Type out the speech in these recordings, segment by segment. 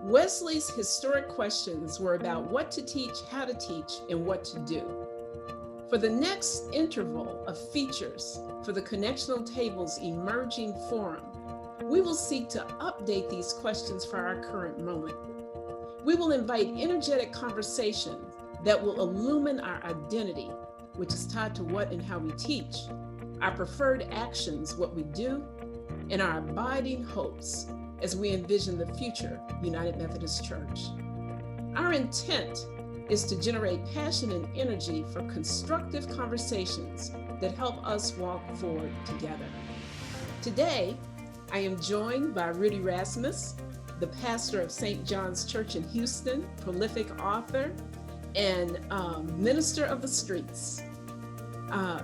Wesley's historic questions were about what to teach, how to teach, and what to do. For the next interval of features for the Connectional Table's emerging forum, we will seek to update these questions for our current moment. We will invite energetic conversations that will illumine our identity, which is tied to what and how we teach, our preferred actions, what we do, and our abiding hopes as we envision the future United Methodist Church. Our intent is to generate passion and energy for constructive conversations that help us walk forward together. Today, I am joined by Rudy Rasmus, the pastor of St. John's Church in Houston, prolific author, and minister of the streets.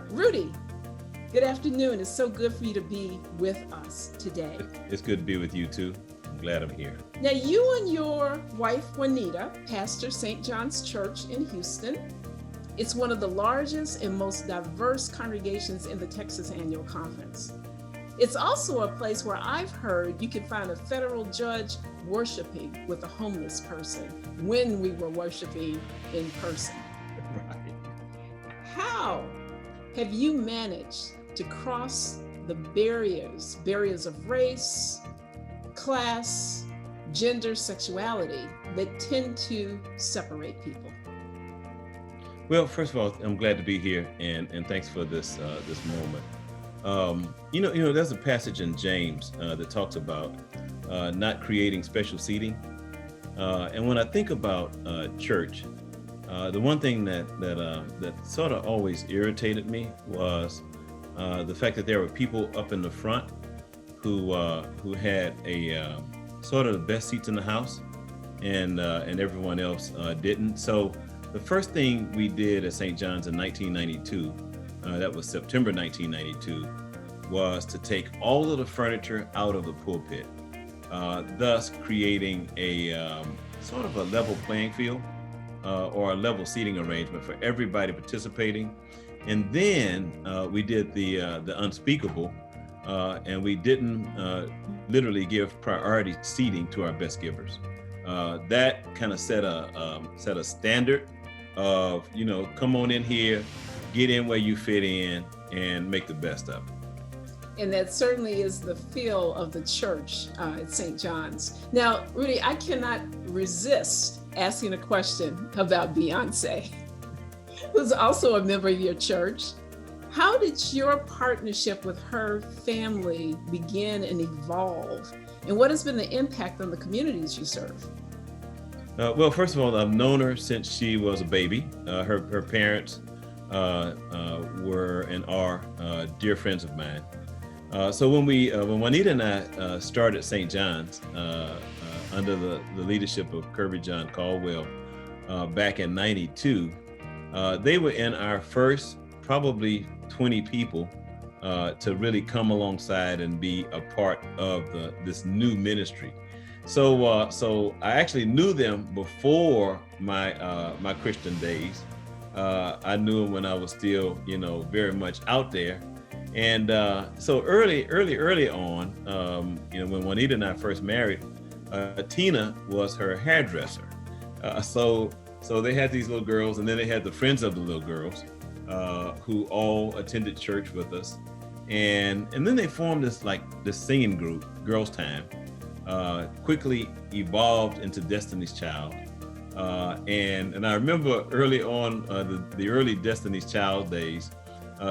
Rudy, good afternoon. It's so good for you to be with us today. It's good to be with you too. I'm glad I'm here. Now, you and your wife, Juanita, pastor St. John's Church in Houston. It's one of the largest and most diverse congregations in the Texas Annual Conference. It's also a place where I've heard you can find a federal judge worshiping with a homeless person when we were worshiping in person. Right. How have you managed to cross the barriers of race, class, gender, sexuality that tend to separate people? Well, first of all, I'm glad to be here, and thanks for this moment. There's a passage in James that talks about not creating special seating. And when I think about church, the one thing that sort of always irritated me was the fact that there were people up in the front who had a sort of the best seats in the house, and everyone else didn't. So the first thing we did at St. John's in 1992, that was September 1992, was to take all of the furniture out of the pulpit, thus creating a sort of a level playing field or a level seating arrangement for everybody participating. And then we did the unspeakable, and we didn't literally give priority seating to our best givers. That kind of set a standard of, come on in here, get in where you fit in, and make the best of it. And that certainly is the feel of the church at St. John's. Now, Rudy, I cannot resist asking a question about Beyonce, who's also a member of your church. How did your partnership with her family begin and evolve? And what has been the impact on the communities you serve? Well, first of all, I've known her since she was a baby. Her parents were and are dear friends of mine. So when Juanita and I started St. John's under the leadership of Kirby John Caldwell back in '92, they were in our first probably 20 people to really come alongside and be a part of this new ministry. So I actually knew them before my Christian days. I knew them when I was still, very much out there. And so early on, when Juanita and I first married, Tina was her hairdresser. So they had these little girls, and then they had the friends of the little girls who all attended church with us. And then they formed this singing group, Girls Time, quickly evolved into Destiny's Child. And I remember early on, the early Destiny's Child days,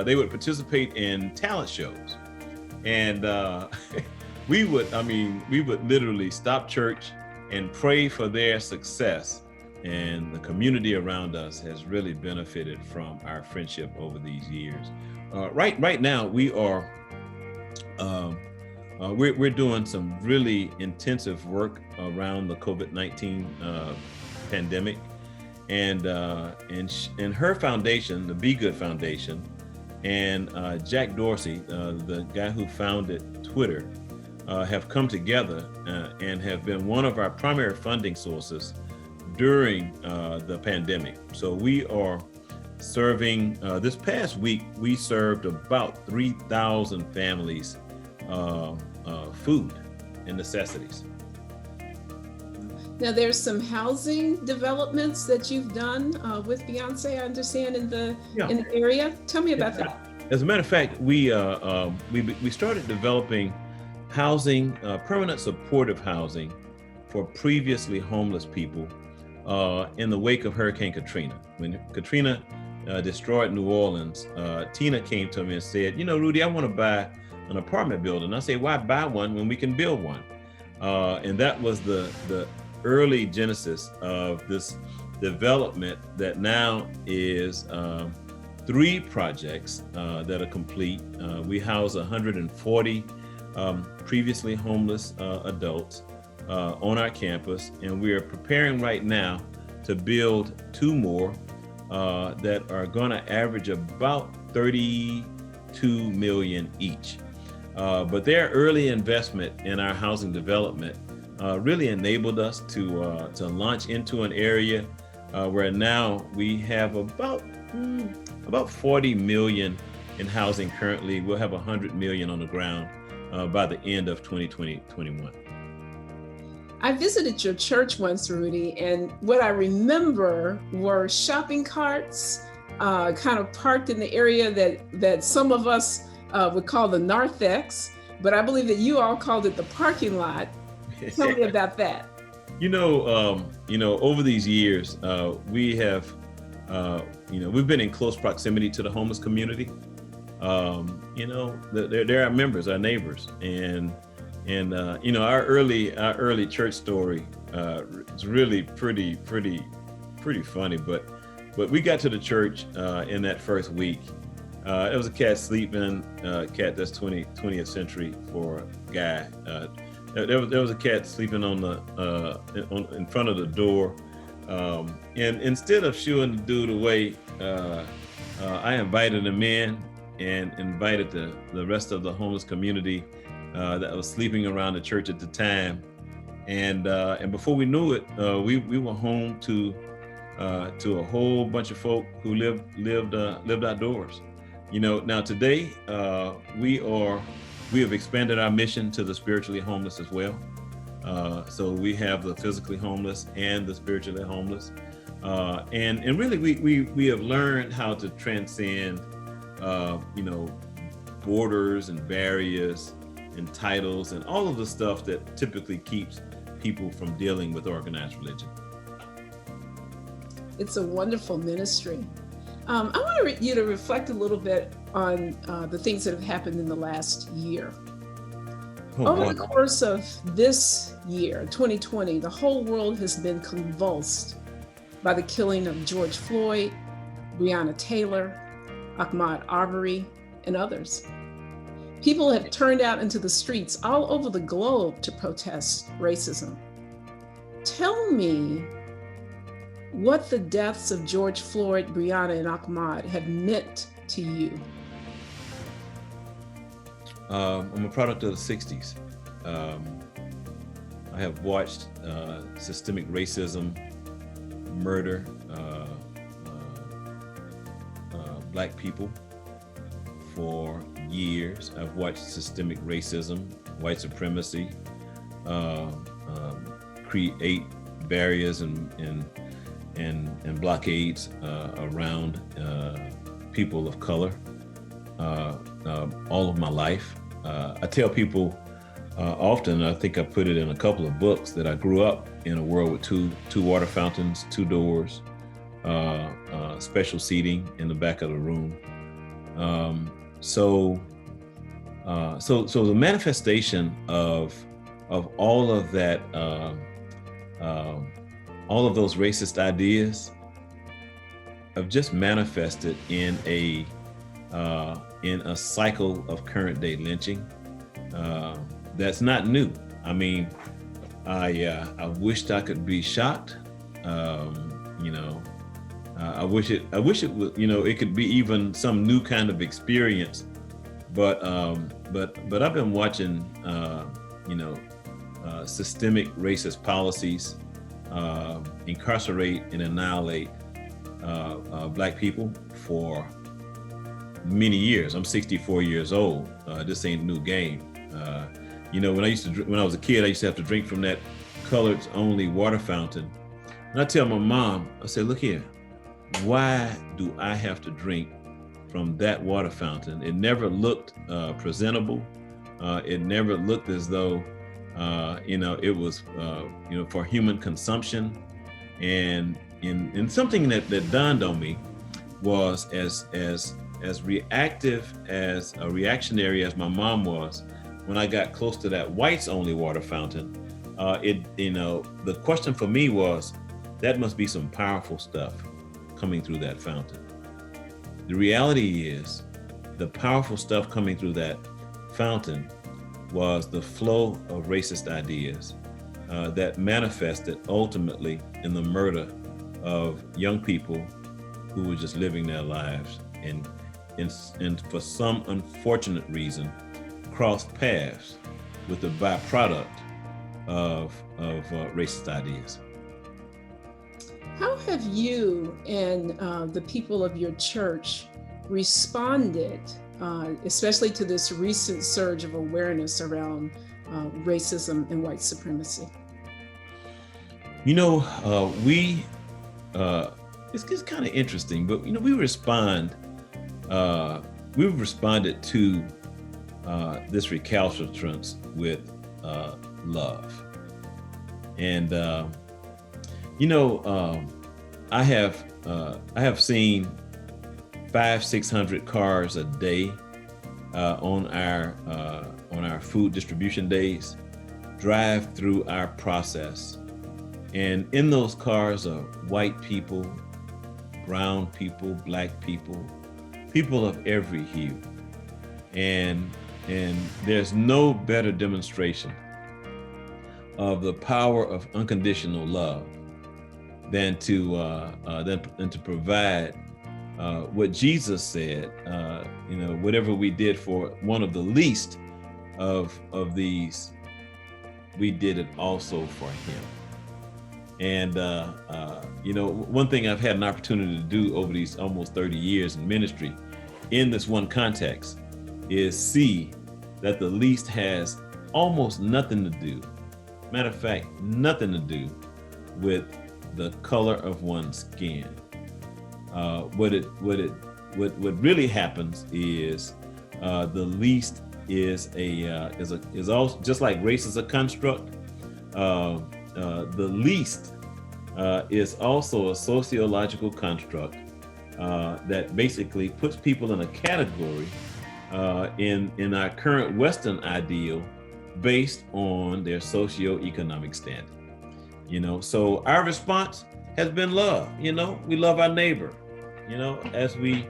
they would participate in talent shows. And we would literally stop church and pray for their success. And the community around us has really benefited from our friendship over these years. Right now, we're doing some really intensive work around the COVID-19 pandemic, and her foundation, the Be Good Foundation, and Jack Dorsey, the guy who founded Twitter, have come together and have been one of our primary funding sources during the pandemic. So we are serving, this past week, we served about 3,000 families food and necessities. Now, there's some housing developments that you've done with Beyonce, I understand, in the area. Tell me about that. As a matter of fact, we started developing housing, permanent supportive housing for previously homeless people in the wake of Hurricane Katrina. When Katrina destroyed New Orleans, Tina came to me and said, you know, Rudy, I want to buy an apartment building. I say, why buy one when we can build one? And that was the early genesis of this development that now is 3 projects that are complete. We house 140 previously homeless adults on our campus, and we are preparing right now to build 2 more that are going to average about 32 million each. But their early investment in our housing development really enabled us to launch into an area where now we have about 40 million in housing currently. We'll have 100 million on the ground by the end of 2021. I visited your church once, Rudy, and what I remember were shopping carts kind of parked in the area that some of us would call the narthex, but I believe that you all called it the parking lot. Tell me about that. You know, over these years, we have, we've been in close proximity to the homeless community. They're our members, our neighbors, and our early church story is really pretty funny. But we got to the church in that first week. There was a cat sleeping, cat that's 20th century for a guy. There was a cat sleeping in front of the door, and instead of shooing the dude away, I invited him in and invited the rest of the homeless community that was sleeping around the church at the time, and before we knew it, we were home to a whole bunch of folk who lived outdoors. Now today we have expanded our mission to the spiritually homeless as well. So we have the physically homeless and the spiritually homeless. And really we have learned how to transcend, borders and barriers and titles and all of the stuff that typically keeps people from dealing with organized religion. It's a wonderful ministry. I want you to reflect a little bit on the things that have happened in the last year. Over the course of this year, 2020, the whole world has been convulsed by the killing of George Floyd, Breonna Taylor, Ahmaud Arbery, and others. People have turned out into the streets all over the globe to protest racism. Tell me what the deaths of George Floyd, Breonna, and Ahmaud have meant to you. I'm a product of the 60s. I have watched systemic racism, murder Black people for years. I've watched systemic racism, white supremacy, create barriers and blockades around people of color all of my life. I tell people often, I think I put it in a couple of books, that I grew up in a world with two water fountains, 2 doors, special seating in the back of the room. So the manifestation of all of that, all of those racist ideas have just manifested in a cycle of current day lynching that's not new. I mean, I wished I could be shocked. I wish it was, it could be even some new kind of experience. But I've been watching, systemic racist policies incarcerate and annihilate Black people for many years. I'm 64 years old. This ain't a new game. When I was a kid, I used to have to drink from that coloreds only water fountain. And I tell my mom, I say, look here, why do I have to drink from that water fountain? It never looked presentable. It never looked as though, it was, for human consumption. And something that dawned on me was as reactionary as my mom was, when I got close to that whites only water fountain, the question for me was, that must be some powerful stuff coming through that fountain. The reality is, the powerful stuff coming through that fountain was the flow of racist ideas that manifested ultimately in the murder of young people who were just living their lives and for some unfortunate reason crossed paths with the byproduct of racist ideas. How have you and the people of your church responded, especially to this recent surge of awareness around racism and white supremacy? It's kind of interesting, but we've responded to this recalcitrance with love. And I have seen 500-600 cars a day on our food distribution days drive through our process, and in those cars are white people, brown people, black people, people of every hue, and there's no better demonstration of the power of unconditional love than to provide what Jesus said. Whatever we did for one of the least of these, we did it also for him. And one thing I've had an opportunity to do over these almost 30 years in ministry, in this one context, is see that the least has almost nothing to do, matter of fact, nothing to do with the color of one's skin. What really happens is the least is also, just like race is a construct. The least is also a sociological construct that basically puts people in a category in our current Western ideal based on their socioeconomic standing. So our response has been love. We love our neighbor, as we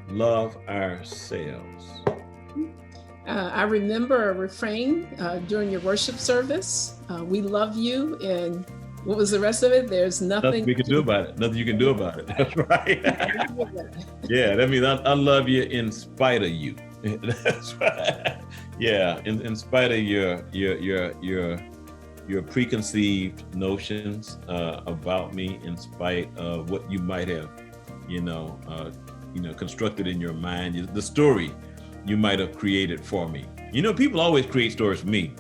love ourselves. I remember a refrain during your worship service. We love you, and what was the rest of it? There's nothing we can do about it. Nothing you can do about it. That's right. Yeah, that means I love you in spite of you. That's right. Yeah, in spite of your preconceived notions about me, in spite of what you might have, constructed in your mind, the story you might have created for me. People always create stories for me.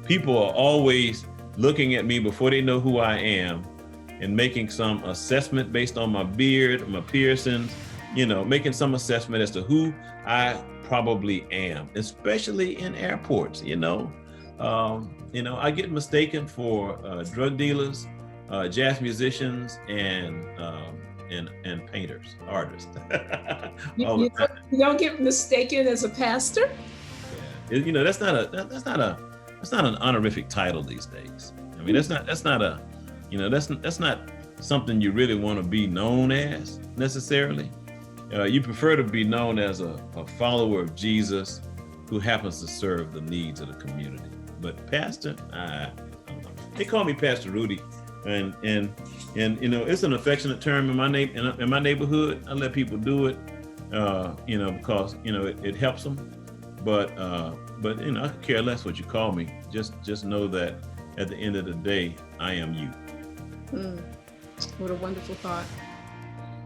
People are always looking at me before they know who I am and making some assessment based on my beard, my piercings, making some assessment as to who I probably am, especially in airports. I get mistaken for drug dealers, jazz musicians, and painters, artists. You don't get mistaken as a pastor? Yeah. That's not an honorific title these days. I mean, that's not something you really want to be known as necessarily. You prefer to be known as a follower of Jesus who happens to serve the needs of the community. But pastor, they call me Pastor Rudy, and it's an affectionate term in my neighborhood. I let people do it, because it helps them. But I could care less what you call me. Just know that at the end of the day, I am you. What a wonderful thought.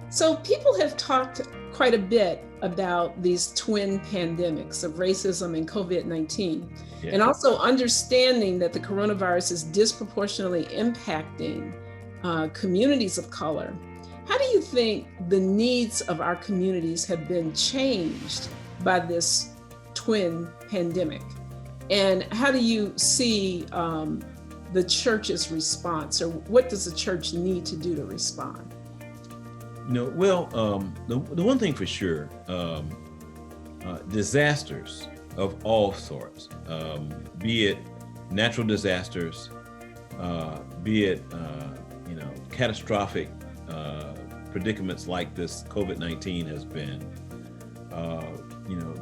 So people have talked quite a bit about these twin pandemics of racism and COVID-19, Yeah. and also understanding that the coronavirus is disproportionately impacting communities of color. How do you think the needs of our communities have been changed by this twin pandemic? And how do you see the church's response, or what does the church need to do to respond? Well, the one thing for sure, disasters of all sorts, be it natural disasters, be it catastrophic predicaments like this COVID-19 has been,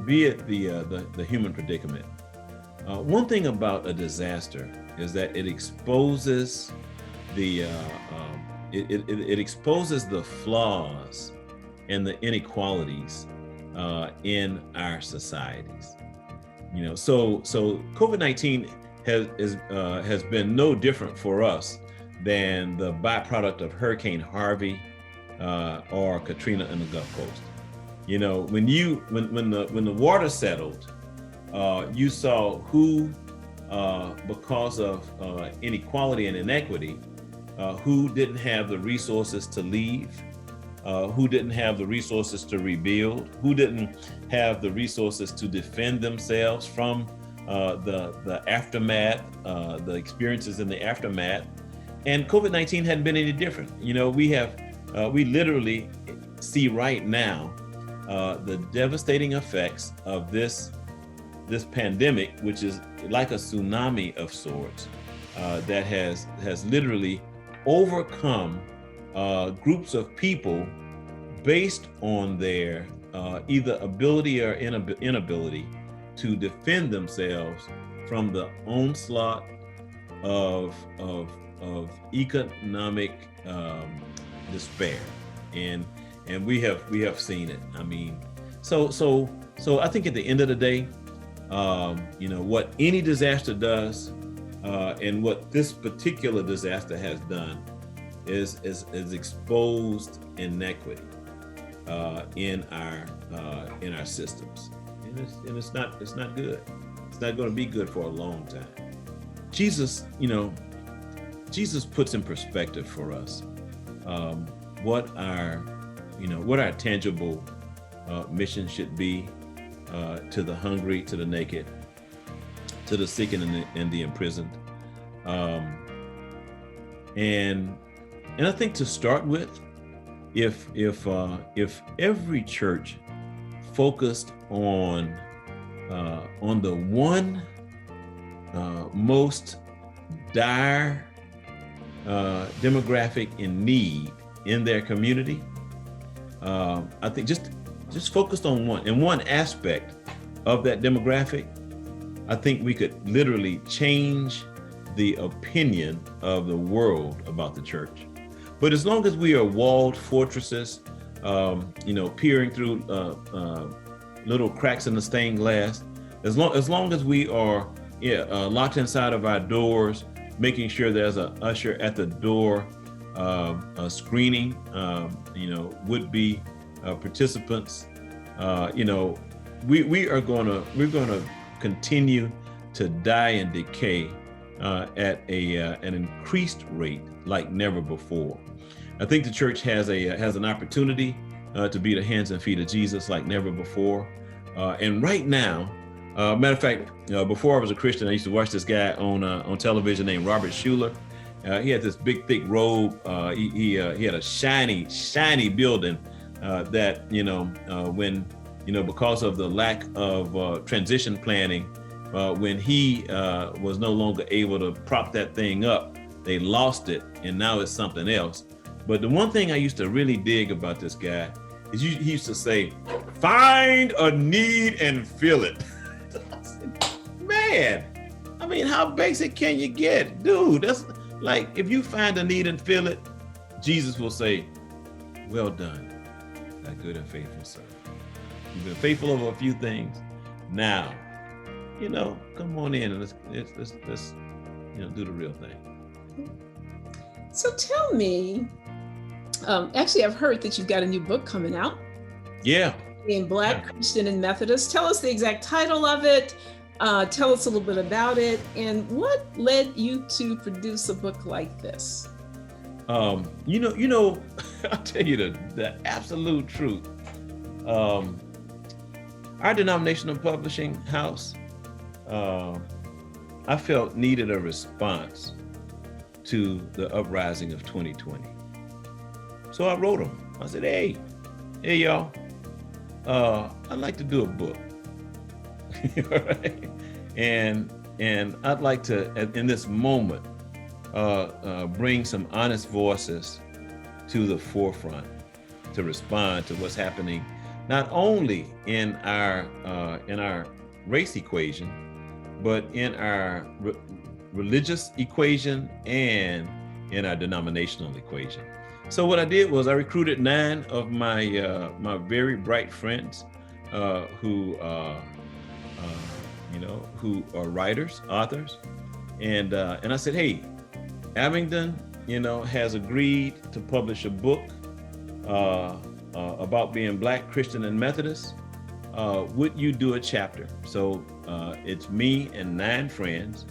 be it the human predicament. One thing about a disaster is that it exposes it exposes the flaws and the inequalities in our societies. So COVID-19 has been no different for us than the byproduct of Hurricane Harvey or Katrina in the Gulf Coast. When the water settled, you saw who, because of inequality and inequity, who didn't have the resources to leave, who didn't have the resources to rebuild, who didn't have the resources to defend themselves from the aftermath, the experiences in the aftermath. And COVID-19 hadn't been any different. We literally see right now the devastating effects of this pandemic, which is like a tsunami of sorts, that has literally overcome groups of people based on their either ability or inability to defend themselves from the onslaught of economic despair, and we have seen it. I mean, so I think at the end of the day, what any disaster does, and what this particular disaster has done is exposed inequity in our systems, and it's not good. It's not going to be good for a long time. Jesus puts in perspective for us what our tangible mission should be to the hungry, to the naked, to the sick and the imprisoned. And I think to start with, if every church focused on the one most dire demographic in need in their community, I think just focused on one aspect of that demographic, I think we could literally change the opinion of the world about the church. But as long as we are walled fortresses, peering through little cracks in the stained glass, as long as we are locked inside of our doors, making sure there's an usher at the door, screening would-be participants, we're gonna continue to die and decay at an increased rate like never before. I think the church has an opportunity to be the hands and feet of Jesus like never before. And right now, matter of fact, before I was a Christian, I used to watch this guy on television named Robert Schuller. He had this big, thick robe. He had a shiny building that, when, because of the lack of transition planning, when he was no longer able to prop that thing up, they lost it, and now it's something else. But the one thing I used to really dig about this guy is he used to say, "Find a need and fill it." Man, I mean, how basic can you get? Dude, that's like, if you find a need and fill it, Jesus will say, "Well done, thy good and faithful servant. You've been faithful over a few things. Now, come on in and let's do the real thing." So tell me, Actually, I've heard that you've got a new book coming out. Yeah. Being Black, Christian, and Methodist. Tell us the exact title of it. Tell us a little bit about it, and what led you to produce a book like this? I'll tell you the absolute truth. Our denominational publishing house, I felt needed a response to the uprising of 2020. So I wrote them. I said, hey y'all, I'd like to do a book. Right? And I'd like to, in this moment, bring some honest voices to the forefront to respond to what's happening, not only in our race equation, but in our religious equation and in our denominational equation. So what I did was I recruited 9 of my my very bright friends who are writers, authors, and I said, hey, Abingdon, has agreed to publish a book about being Black, Christian, and Methodist. Would you do a chapter? So it's me and 9 friends.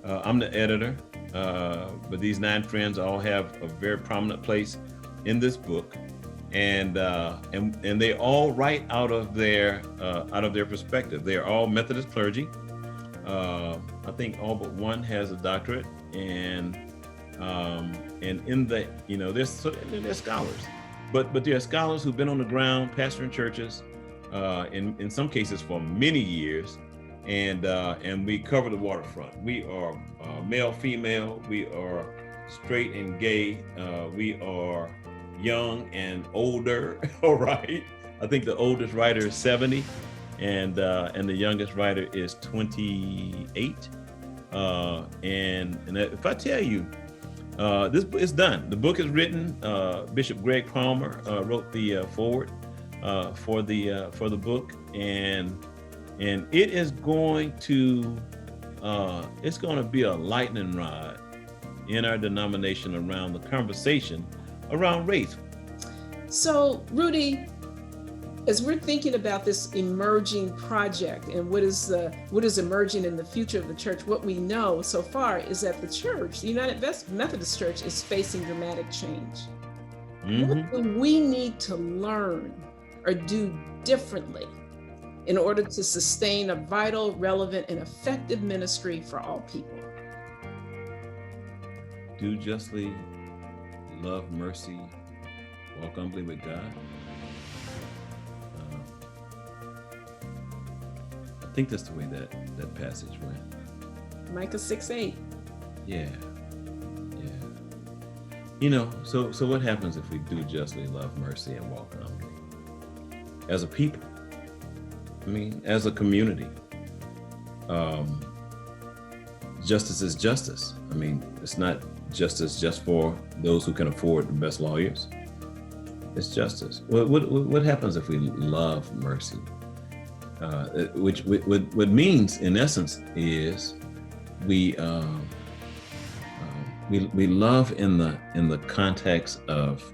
I'm the editor, but these 9 friends all have a very prominent place in this book, and they all write out of their perspective. They're all Methodist clergy. I think all but one has a doctorate, and in the they're scholars, but they're scholars who've been on the ground pastoring churches, in some cases for many years, and we cover the waterfront. We are male, female. We are straight and gay. We are young and older. All right. I think the oldest writer is 70, and the youngest writer is 28. And if I tell you, this is done. The book is written. Bishop Greg Palmer wrote the foreword for the book, and it is going to be a lightning rod in our denomination around the conversation around race. So, Rudy, as we're thinking about this emerging project and what is emerging in the future of the church, what we know so far is that the church, the United Methodist Church, is facing dramatic change. Mm-hmm. What do we need to learn or do differently in order to sustain a vital, relevant, and effective ministry for all people? Do justly, love mercy, walk humbly with God. I think that's the way that passage went. Micah 6:8. Yeah. So what happens if we do justly, love mercy, and walk humbly? As a people, as a community, justice is justice. It's not justice just for those who can afford the best lawyers. It's justice. What happens if we love mercy? Which means, in essence, is we love in the context of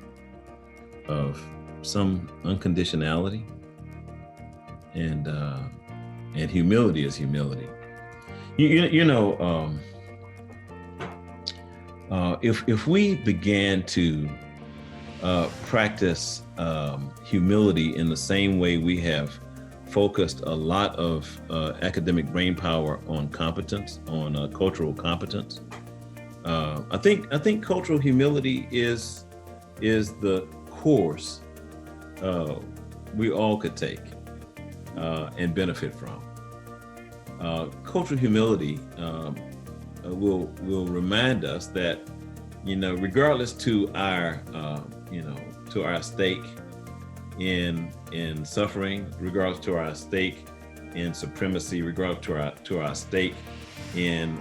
some unconditionality, and humility is humility. If we began to practice humility in the same way we have focused a lot of academic brainpower on competence, on cultural competence, I think cultural humility is the course we all could take and benefit from. Cultural humility will remind us that, regardless to our stake in suffering, regardless to our stake in supremacy, regardless to our stake in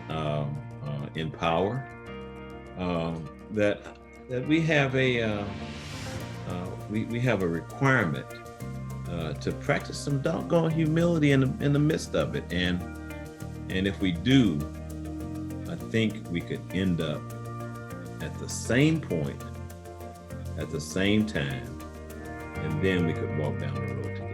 power, that we have a requirement to practice some doggone humility in the midst of it, and if we do, I think we could end up at the same point at the same time, and then we could walk down the road together.